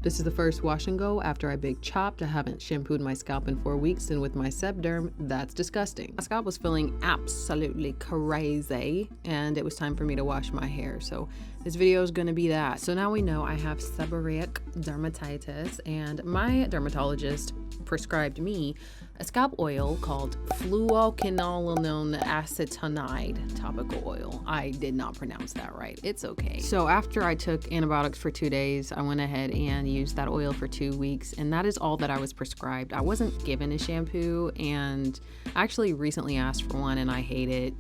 This is the first wash and go after I big chopped. I haven't shampooed my scalp in 4 weeks, and with my sebderm, that's disgusting. My scalp was feeling absolutely crazy, and it was time for me to wash my hair. So this video is gonna be that. So now we know I have seborrheic dermatitis, and my dermatologist prescribed me a scalp oil called fluoroquinolone acetonide topical oil. I did not pronounce that right. It's okay. So after I took antibiotics for 2 days, I went ahead and used that oil for 2 weeks, and that is all that I was prescribed. I wasn't given a shampoo, and I actually recently asked for one, and I hate it.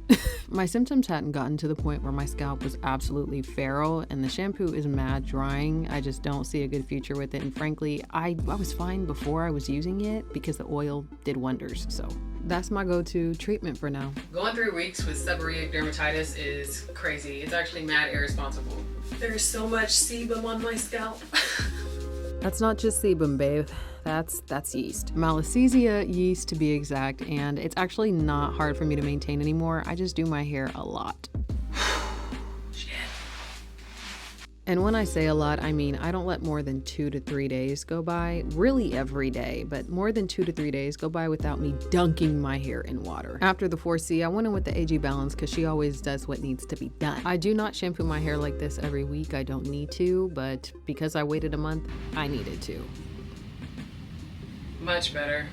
My symptoms hadn't gotten to the point where my scalp was absolutely feral, and the shampoo is mad drying. I just don't see a good future with it, and frankly, I was fine before I was using it because the oil did wonders. So that's my go-to treatment for now. Going 3 weeks with seborrheic dermatitis is crazy. It's actually mad irresponsible. There's so much sebum on my scalp. That's not just sebum, babe. That's yeast. Malassezia yeast to be exact, and it's actually not hard for me to maintain anymore. I just do my hair a lot. Shit. And when I say a lot, I mean I don't let more than 2 to 3 days go by, really every day, but more than 2 to 3 days go by without me dunking my hair in water. After the 4C, I went in with the AG Balance because she always does what needs to be done. I do not shampoo my hair like this every week. I don't need to, but because I waited a month, I needed to. Much better.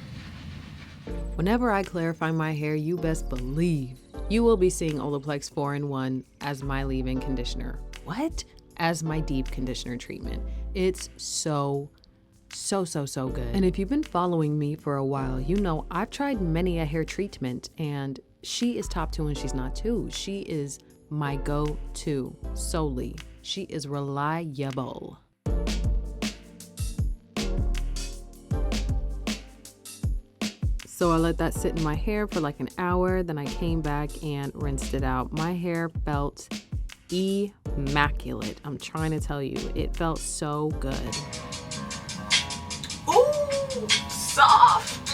Whenever I clarify my hair, you best believe you will be seeing Olaplex 4-in-1 as my leave-in conditioner. What? As my deep conditioner treatment. It's so good. And if you've been following me for a while, you know I've tried many a hair treatment, and she is top 2 and she's not 2. She is my go-to solely. She is reliable. So I let that sit in my hair for like an hour, then I came back and rinsed it out. My hair felt immaculate. I'm trying to tell you, it felt so good. Ooh, soft.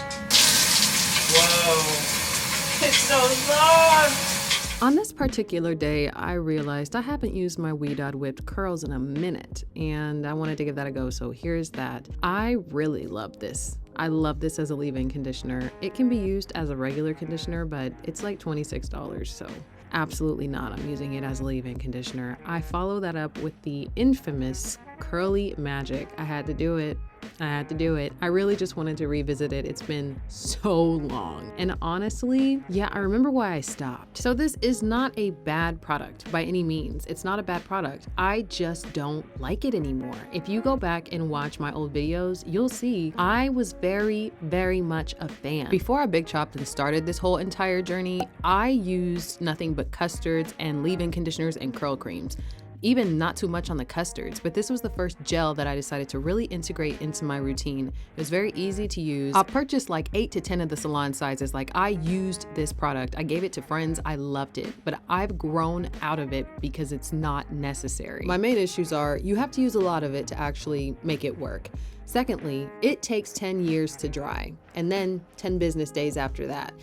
Whoa, it's so soft. On this particular day, I realized I haven't used my Weedod whipped curls in a minute, and I wanted to give that a go, so here's that. I really love this. I love this as a leave-in conditioner. It can be used as a regular conditioner, but it's like $26, so absolutely not. I'm using it as a leave-in conditioner. I follow that up with the infamous Curly Magic. I had to do it. I really just wanted to revisit it. It's been so long. And honestly, yeah, I remember why I stopped. So this is not a bad product by any means. It's not a bad product. I just don't like it anymore. If you go back and watch my old videos, you'll see I was very much a fan. Before I big chopped and started this whole entire journey, I used nothing but custards and leave-in conditioners and curl creams. Even not too much on the custards, but this was the first gel that I decided to really integrate into my routine. It was very easy to use. I purchased like 8 to 10 of the salon sizes. Like, I used this product. I gave it to friends. I loved it, but I've grown out of it because it's not necessary. My main issues are you have to use a lot of it to actually make it work. Secondly, it takes 10 years to dry, and then 10 business days after that.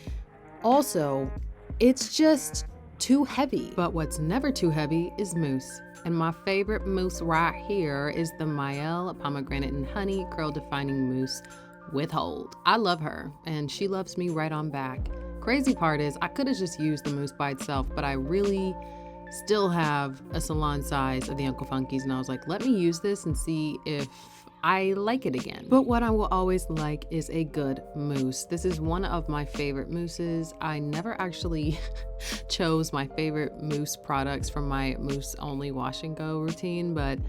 Also, it's just too heavy. But what's never too heavy is mousse. And my favorite mousse right here is the Maelle Pomegranate and Honey Curl Defining Mousse with Hold. I love her, and she loves me right on back. Crazy part is I could have just used the mousse by itself, but I really still have a salon size of the Uncle Funky's, and I was like, let me use this and see if I like it again. But what I will always like is a good mousse. This is one of my favorite mousses. I never actually chose my favorite mousse products from my mousse only wash and go routine, but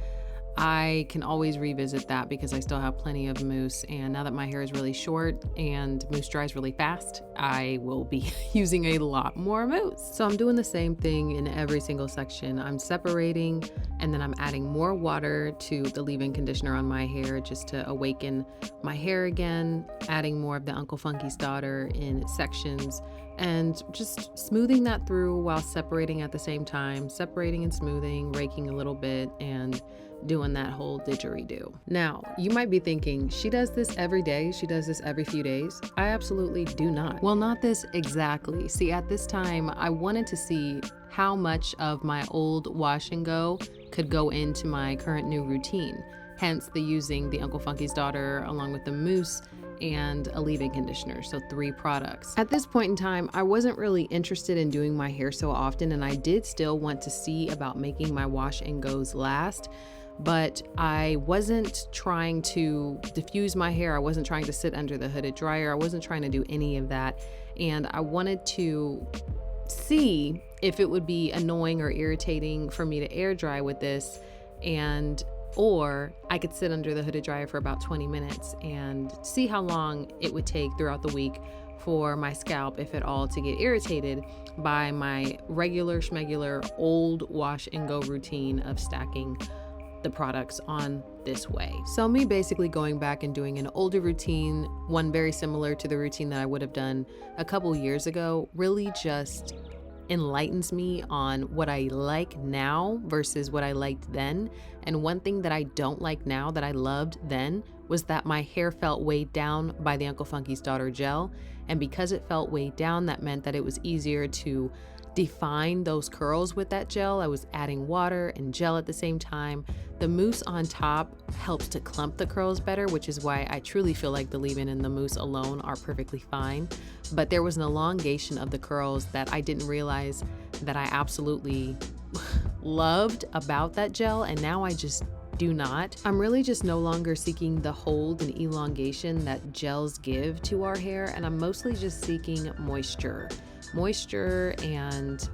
I can always revisit that because I still have plenty of mousse, and now that my hair is really short and mousse dries really fast, I will be using a lot more mousse. So I'm doing the same thing in every single section. I'm separating, and then I'm adding more water to the leave-in conditioner on my hair just to awaken my hair again, adding more of the Uncle Funky's Daughter in sections, and just smoothing that through while separating at the same time, separating and smoothing, raking a little bit, and doing that whole didgeridoo. Now, you might be thinking, she does this every day, she does this every few days. I absolutely do not. Well, not this exactly. See, at this time, I wanted to see how much of my old wash and go could go into my current new routine. hence the using the Uncle Funky's Daughter along with the mousse and a leave-in conditioner, so 3 products. At this point in time, I wasn't really interested in doing my hair so often, and I did still want to see about making my wash and goes last, but I wasn't trying to diffuse my hair. I wasn't trying to sit under the hooded dryer. I wasn't trying to do any of that, and I wanted to see if it would be annoying or irritating for me to air dry with this, or I could sit under the hooded dryer for about 20 minutes and see how long it would take throughout the week for my scalp, if at all, to get irritated by my regular schmegular old wash and go routine of stacking the products on this way. So me basically going back and doing an older routine, one very similar to the routine that I would have done a couple years ago, really just enlightens me on what I like now versus what I liked then. And one thing that I don't like now that I loved then was that my hair felt weighed down by the Uncle Funky's Daughter gel. And because it felt weighed down, that meant that it was easier to define those curls with that gel. I was adding water and gel at the same time. The mousse on top helps to clump the curls better, which is why I truly feel like the leave-in and the mousse alone are perfectly fine. But there was an elongation of the curls that I didn't realize that I absolutely loved about that gel, and now I just do not. I'm really just no longer seeking the hold and elongation that gels give to our hair, and I'm mostly just seeking moisture. Moisture and,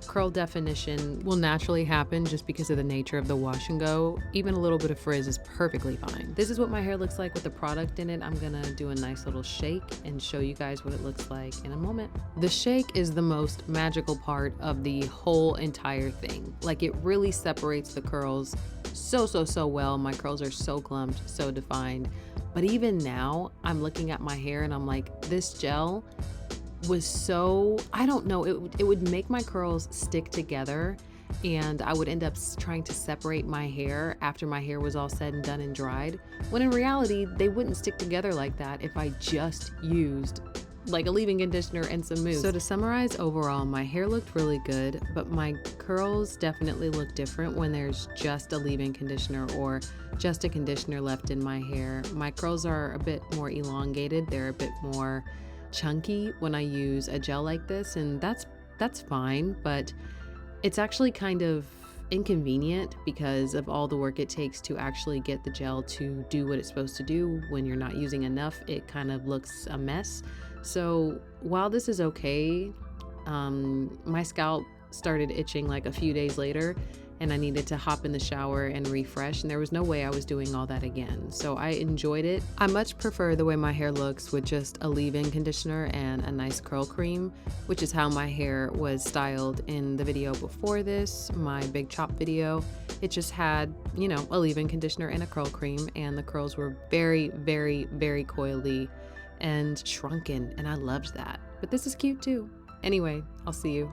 curl definition will naturally happen just because of the nature of the wash and go. Even a little bit of frizz is perfectly fine. This is what my hair looks like with the product in it. I'm gonna do a nice little shake and show you guys what it looks like in a moment. The shake is the most magical part of the whole entire thing. Like, it really separates the curls so well. My curls are so clumped, so defined. But even now, I'm looking at my hair and I'm like, this gel was so, I don't know, it would make my curls stick together, and I would end up trying to separate my hair after my hair was all said and done and dried, when in reality they wouldn't stick together like that if I just used like a leave-in conditioner and some mousse. So to summarize, overall my hair looked really good, but my curls definitely look different when there's just a leave-in conditioner or just a conditioner left in my hair. My curls are a bit more elongated, they're a bit more chunky when I use a gel like this, and that's fine, but it's actually kind of inconvenient because of all the work it takes to actually get the gel to do what it's supposed to do. When you're not using enough, it kind of looks a mess. So while this is okay, my scalp started itching like a few days later, and I needed to hop in the shower and refresh, and there was no way I was doing all that again. So I enjoyed it. I much prefer the way my hair looks with just a leave-in conditioner and a nice curl cream, which is how my hair was styled in the video before this, my big chop video. It just had, a leave-in conditioner and a curl cream, and the curls were very coily and shrunken, and I loved that. But this is cute too. Anyway, I'll see you